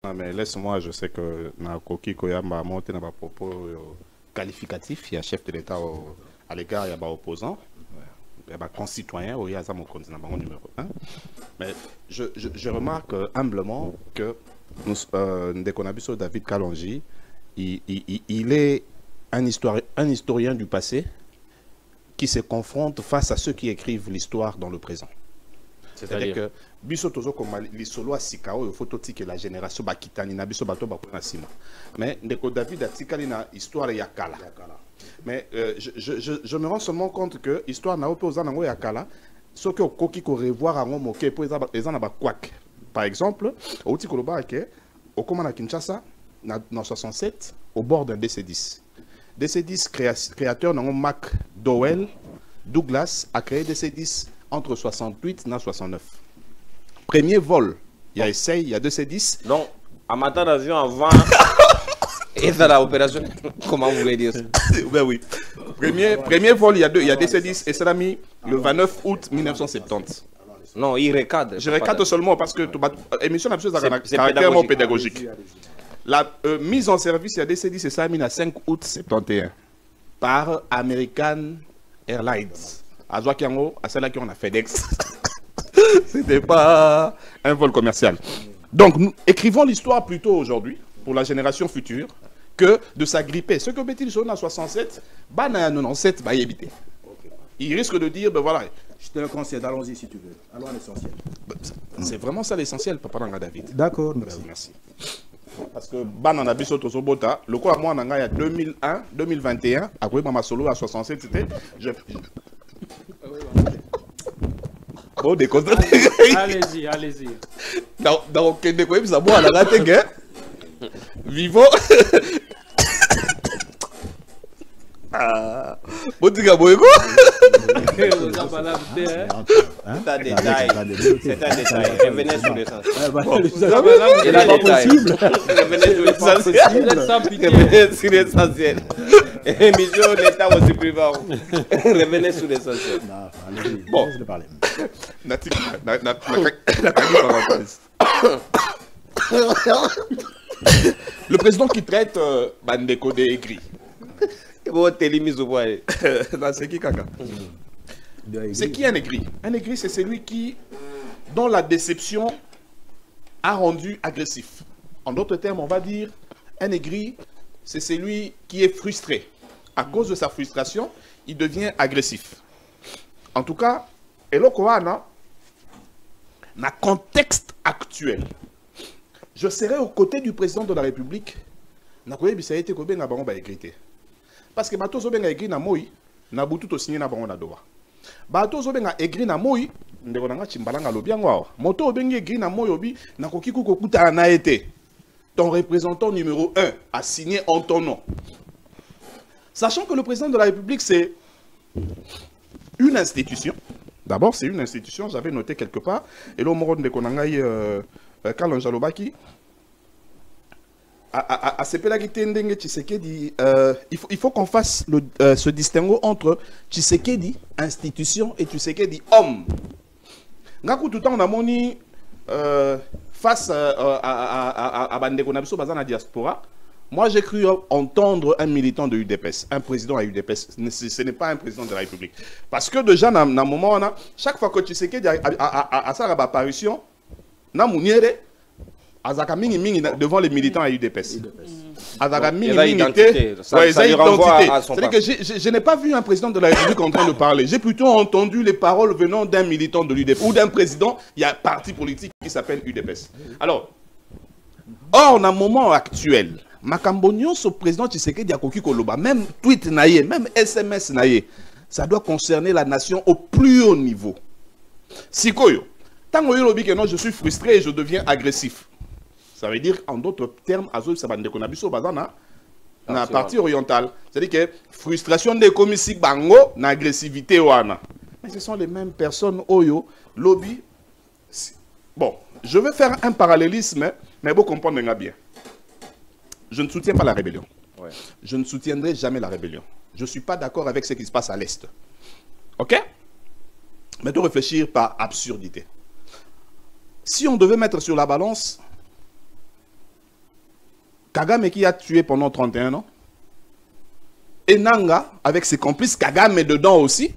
Non, mais laisse-moi, je sais que Nakoki Koyamba a monté dans propos qualificatif, il y a chef de l'État à l'égard, il y a opposant, il y a concitoyen, il y a mon continent numéro 1. Mais je remarque humblement que dès qu'on a vu sur David Kalonji, il est un historien du passé qui se confronte face à ceux qui écrivent l'histoire dans le présent. C'est-à-dire que biso tozo comme l'isolo a sikao il faut que la génération bakitani na biso bato bakona sima. Mais ndeko David atikali na histoire ya kala. Mais je me rends seulement compte que histoire na opposant nango ya kala ce que koki ko revoir ango moke pour ezana ba kwak. Par exemple, au tikoloba ke au komana Kinshasa na 67 au bord d'un DC-10. DC-10 créateur nango Mac Dowell Douglas a créé DC-10 entre 68 et 69. Premier vol, il y a essai, il y a 2C10. Non, à matin d'avion avant et dans l'opération, comment vous voulez dire ça? Ben oui. Premier vol, il y a 2C10 et ça l'a mis le 29 août 1970. Non, il recadre. Je recadre seulement parce que l'émission n'a pas caractère pédagogique. La mise en service, il y a 2C10 et ça l'a mis le 5 août 71 par American Airlines. À Zouakiango, à celle-là qui on a FedEx. C'était pas un vol commercial. Donc, nous écrivons l'histoire plutôt aujourd'hui, pour la génération future, que de s'agripper. Ce que Betty Son a 67, bah, na 97, bah, y éviter. Il risque de dire, ben voilà. Je te le conseille, allons-y si tu veux. Allons à l'essentiel. C'est vraiment ça l'essentiel, Papa Nanga David. D'accord, merci. Parce que Ban en a biso to sobota, le quoi moi nanga il y a 2001, 2021, à quoi Mama Solo à 67, c'était bon, des allez-y, allez-y. Donc, des quoi, ça boit à la rate, Vivo. Ah, bon, tu gabo, quoi? C'est un détail. C'est un détail. Revenez sur l'essentiel. C'est pas possible. Revenez sur l'essentiel. Revenez sur l'essentiel. Émission, l'État aussi privé. Revenez sur l'essentiel. Bon, le président qui traite Bandeko de aigri. C'est qui un aigri? Un aigri, c'est celui qui, dont la déception a rendu agressif. En d'autres termes, on va dire, un aigri, c'est celui qui est frustré. À cause de sa frustration, il devient agressif. En tout cas, Elokoana, dans le contexte actuel, je serai aux côtés du président de la République. Parce que bato zo benga écrit na moi, na butu to signé na bango na doa. Bato zo benga écrit na moi, ndeko nanga chimbalanga lobi ngwa. Moto obengi écrit na moi obi na koki ko kuta na été. Ton représentant numéro 1 a signé en ton nom. Sachant que le président de la République c'est une institution. D'abord, c'est une institution, j'avais noté quelque part et là moro ndeko nanga Kalonji Alobaki à ce il faut qu'on fasse ce distinguo entre Tshisekedi, institution, et Tshisekedi, homme. Tout le temps, on a moni face à Bandeko Nabiso Bazana diaspora. Moi, j'ai cru entendre un militant de UDPS, un président à UDPS. Ce n'est pas un président de la République. Parce que déjà, dans un moment, chaque fois que Tshisekedi a sa apparition, na mouniere, Azaka mingi devant les militants à UDPS. Azaka mingi identité. C'est-à-dire que je n'ai pas vu un président de la République en train de parler. J'ai plutôt entendu les paroles venant d'un militant de l'UDPS ou d'un président. Il y a un parti politique qui s'appelle UDPS. Alors, or, dans le moment actuel, Makambonio, ce président Tshisekedi Akoki Koloba, même tweet naïe, même SMS naïe, ça doit concerner la nation au plus haut niveau. Sikoyo, tant que non, je suis frustré et je deviens agressif. Ça veut dire, en d'autres termes, Azo Sabandeko Nabiso Bazana, dans la partie orientale. C'est-à-dire que frustration des commissions bango, agressivité wana. Mais ce sont les mêmes personnes, Oyo, lobby. Bon, je vais faire un parallélisme, mais vous comprenez bien. Je ne soutiens pas la rébellion. Ouais. Je ne soutiendrai jamais la rébellion. Je ne suis pas d'accord avec ce qui se passe à l'Est. OK? Mais de réfléchir par absurdité. Si on devait mettre sur la balance Kagame qui a tué pendant 31 ans. Et Nanga, avec ses complices, Kagame dedans aussi,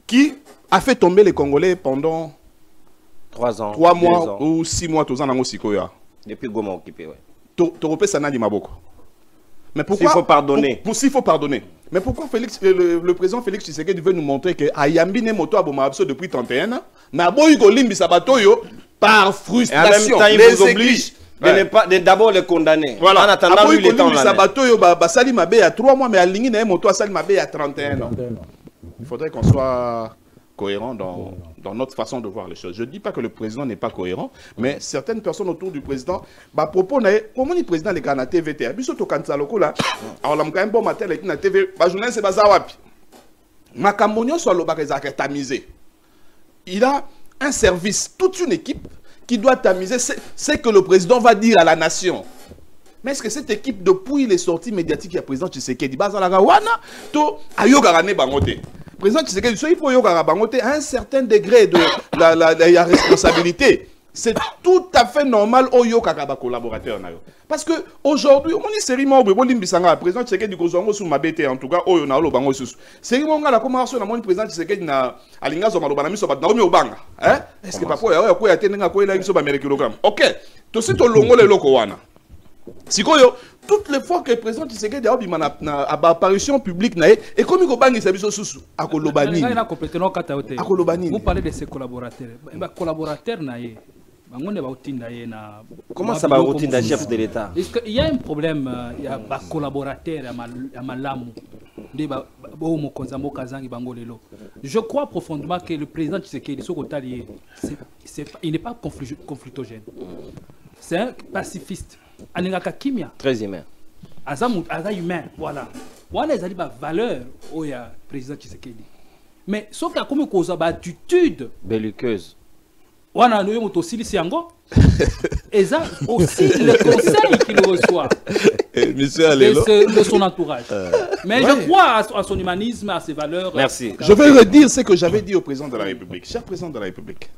qui a fait tomber les Congolais pendant 3 ans. 3 mois ou 6 mois, tous en Sikoya. Depuis Goma occupé, ouais. Toropé Sanadi Maboko. Mais pourquoi? S'il faut pardonner. S'il faut pardonner. Mais pourquoi le président Félix Tshisekedi veut nous montrer que Ayambi ne moto abomabso depuis 31 ans, na boy golimbi sabatoyo par frustration. Et en même temps, il vous oblige d'abord les condamner. Voilà. En attendant, lui, il est en l'année. Sabatoyo basali mabe à 3 mois, mais à Lingi na moto asali mabe à 31 ans. Il faudrait qu'on soit cohérent dans notre façon de voir les choses. Je ne dis pas que le président n'est pas cohérent, mais certaines personnes autour du président, bah propos comment le président les gars na TVT, biso to kanza loko là, alors la mkaimbo matel et na TV, bah journaliste bazawapi. Makambo soit lobaka tamisé. Il a un service, toute une équipe qui doit tamiser c'est que le président va dire à la nation. Mais est-ce que cette équipe, depuis les sorties médiatiques, il y a le président Tshisekedi, to ayogara ne bangote. Le président Tshisekedi, il faut ayogara bangote à un certain degré de la responsabilité. C'est tout à fait normal au yokaka collaborateur. Parce que aujourd'hui, on dit série mort, le président Tshisekedi kozongo sous ma BT en tout cas, oyo na lo bango susu. Série mort la commencé na mon président Tshisekedi na alinga zo maloba na miso ba na obanga. Hein? Est-ce que papa ya ko ya tenga ko ila miso ba mere kilogramme. OK. To si to longo le loko wana. Sikoyo, toutes les fois que le président Tshisekedi a une apparition publique, et comme il a dit vous parlez de ses collaborateurs. Les collaborateurs, comment ça va routine d'un chef de l'État? Il y a un problème, il y a des collaborateurs à Malamu. Je crois profondément que le président Tshisekedi, il n'est pas conflictogène. C'est un pacifiste. Très humain. Humain, voilà. On a des valeurs au président Tshisekedi. Mais sauf qu'il y a comme une attitude belliqueuse. On a aussi et ça aussi le conseil qu'il reçoit de son entourage. Mais je crois à son humanisme, à ses valeurs. Merci. Je vais redire ce que j'avais dit au président de la République. Cher président de la République,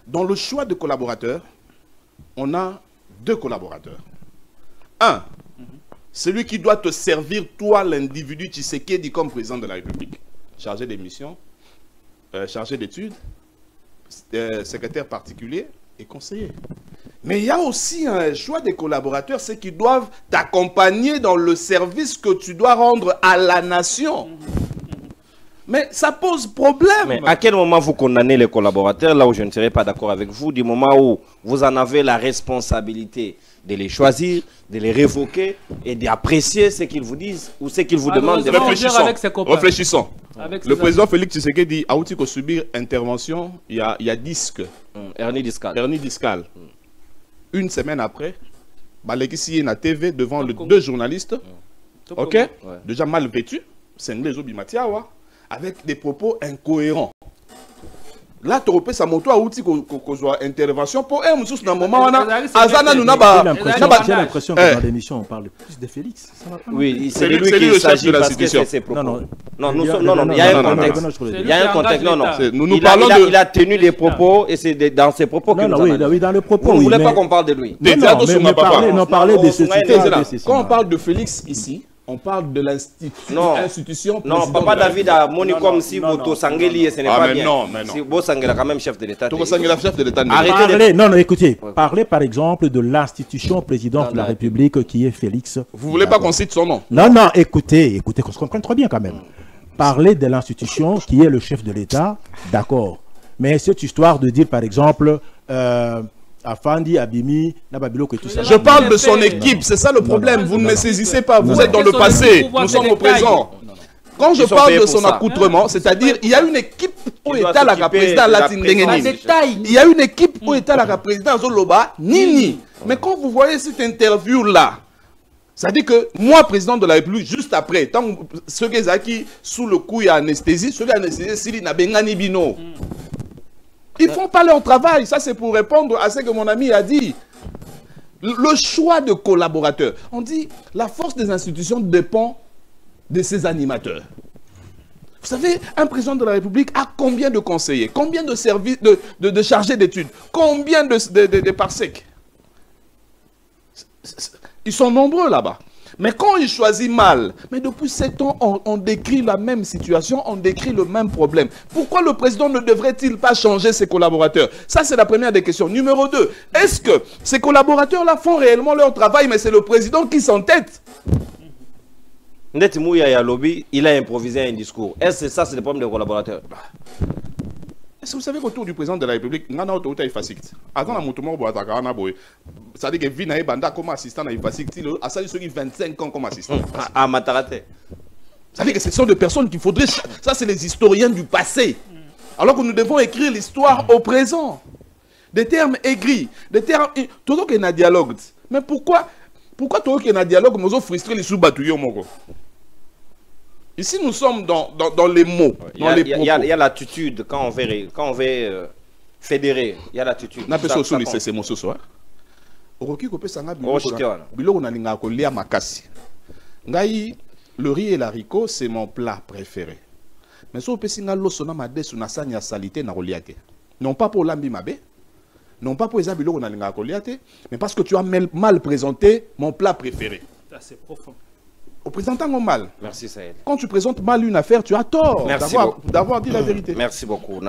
dans le choix de collaborateurs, on a 2 collaborateurs. Un, celui qui doit te servir, toi, l'individu Tshisekedi, comme président de la République. Chargé des missions, chargé d'études, secrétaire particulier et conseiller. Mais il y a aussi un choix des collaborateurs, ceux qui doivent t'accompagner dans le service que tu dois rendre à la nation. Mais ça pose problème. Mais à quel moment vous condamnez les collaborateurs, là où je ne serai pas d'accord avec vous, du moment où vous en avez la responsabilité de les choisir, de les révoquer et d'apprécier ce qu'ils vous disent ou ce qu'ils vous demandent de faire. Réfléchissons. Le président Félix Tshisekedi a outil pour subir intervention, il y a disque. Hernie discale. Hernie discale. Une semaine après, Balekisi est na TV devant 2 journalistes. Ok? Ouais. Déjà mal vêtus. C'est anglais Obimatiawa. Avec des propos incohérents. Là, tu repères sa moto à outil qu'on soit intervention pour un moment dans le moment j'ai l'impression que dans l'émission on parle plus de Félix. Oui, c'est lui qui s'agit parce que c'est ses propos. Non, il y a un contexte. Il y a un contexte. Non. Il a tenu des propos et c'est dans ses propos que nous avons. Oui, dans le propos. Vous ne voulez pas qu'on parle de lui? Non, parler de ceci. Quand on parle de Félix ici, on parle de l'institution. Non, Papa David a moni comme si Boto Sangeli, ce n'est pas bien. Non, mais non. Si Boto Sangela quand même chef de l'État. Arrêtez. Non, écoutez, parlez par exemple de l'institution présidente de la République qui est Félix. Vous voulez pas qu'on cite son nom? Non, écoutez, qu'on se comprenne très bien quand même. Parlez de l'institution qui est le chef de l'État, d'accord. Mais cette histoire de dire par exemple... Afandi, Abimi, Nababilo, et tout ça. Je parle de son équipe, c'est ça le problème. Vous ne me saisissez pas, vous êtes dans le passé, nous sommes au présent. Quand je parle de son accoutrement, c'est-à-dire il y a une équipe où est la président Latine. Il y a une équipe où est la président Zoloba Nini. Mais quand vous voyez cette interview-là, ça dit que moi, président de la République, juste après, tant ceux qui sous le coup il y a anesthésie, ceux qui ont anesthésie, c'est Nabengani Bino. Ils font pas leur travail. Ça, c'est pour répondre à ce que mon ami a dit. Le choix de collaborateurs. On dit la force des institutions dépend de ses animateurs. Vous savez, un président de la République a combien de conseillers? Combien de services, de chargés d'études? Combien de parsecs? Ils sont nombreux là-bas. Mais quand ils choisissent mal, mais depuis 7 ans, on décrit la même situation, on décrit le même problème. Pourquoi le président ne devrait-il pas changer ses collaborateurs? Ça, c'est la première des questions. Numéro 2, est-ce que ces collaborateurs-là font réellement leur travail, mais c'est le président qui s'entête? Ndeti Mouya ya lobby, il a improvisé un discours. Est-ce que ça, c'est le problème des collaborateurs? Est-ce que vous savez qu'autour du président de la République, il y a un autre IFASIC. Avant la Moutoumor Boatakana Boy, ça dit que Vina Banda comme assistant à IFASIC, à ça, il y a 25 ans comme assistant. À Matarate. Ça veut dire que ce sont des personnes qu'il faudrait. Ça, c'est les historiens du passé. Alors que nous devons écrire l'histoire au présent. Des termes aigris, des termes. Tout qu'il y a un dialogue. Mais pourquoi tout qu'il y a un dialogue, nous avons frustré les sous-batouillons, mon gars? Ici, nous sommes dans les mots. Il y a l'attitude quand on veut fédérer. Il y a l'attitude. C'est mon soso. Le riz et l'haricot, c'est mon plat préféré. Mais si on peut signaler l'eau sonama de suna sanya salité na reliate. Non pas pour l'ambi mabe, non pas pour les habits l'eau na linga reliate, mais parce que tu as mal présenté mon plat préféré. C'est profond. Au présentant mal. Merci Saïd. Quand tu présentes mal une affaire, tu as tort d'avoir dit la vérité. Merci beaucoup.